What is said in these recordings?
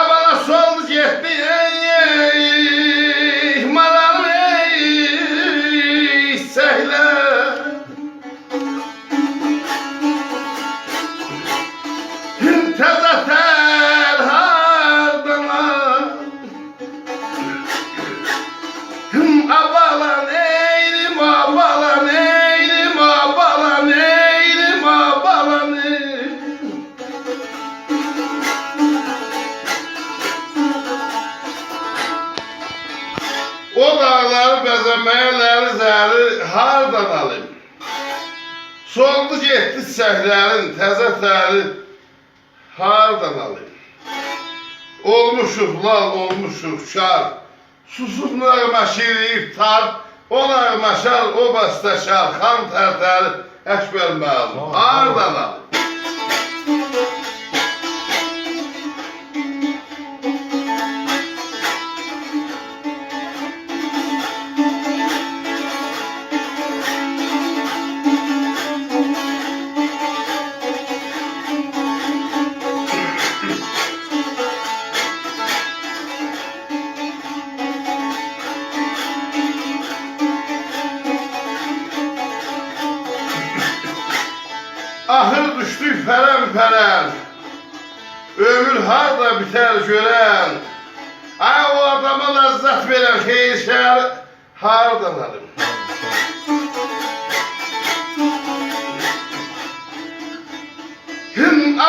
Abala sol getdi maral sehler tezater hardana abalan eylim abalan eylim abalan eylim abalan o dağlar bəzəməyələr zəri hardan alayım? Soldu getdi səhlərin təzə təri hardan alayım? Olmuşuq lal, olmuşuq şar, susuz nəğməşiriyib tar, o nəğməşar, o bəstəşar, xan tərtəri Əkbər məlum, hardan alayım? Ahır düşdük fərən-fərən, ömür harda bitər görən, ay o adama ləzzət verən xeyir şəhər hardan alım?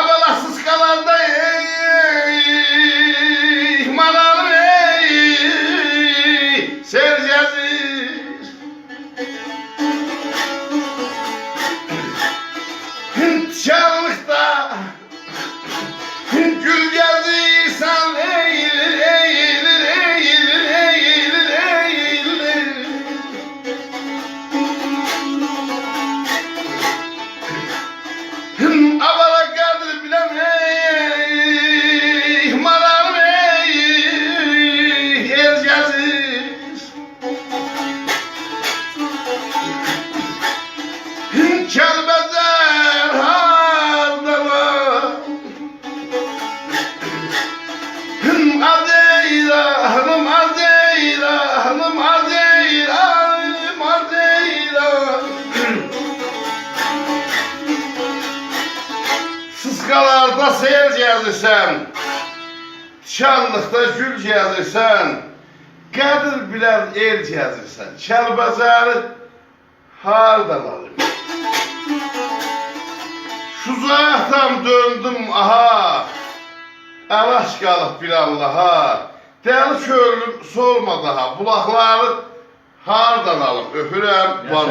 Abalasız qalanda malalım sercəzir, şanlıqda gül gəzirsən eyilir, eyilir, eyilir, eyilir, eyilir. Abala qədir bilən malalım el gəzir. Kəlbəzər Azeyra, hanım Azeyra, hanım Azeyra, hanım Azeyra. Sıskalarda seyir gəzirsən, şanlıqda gül gəzirsən, qədir bilən el gəzirsən, Kəlbəzəri hardan alım? Şu zatam döndüm aha, əlaş qalıb bir Allaha, dəli köylüm sorma daha, bulaqları hardan alıb, öpürəm, var.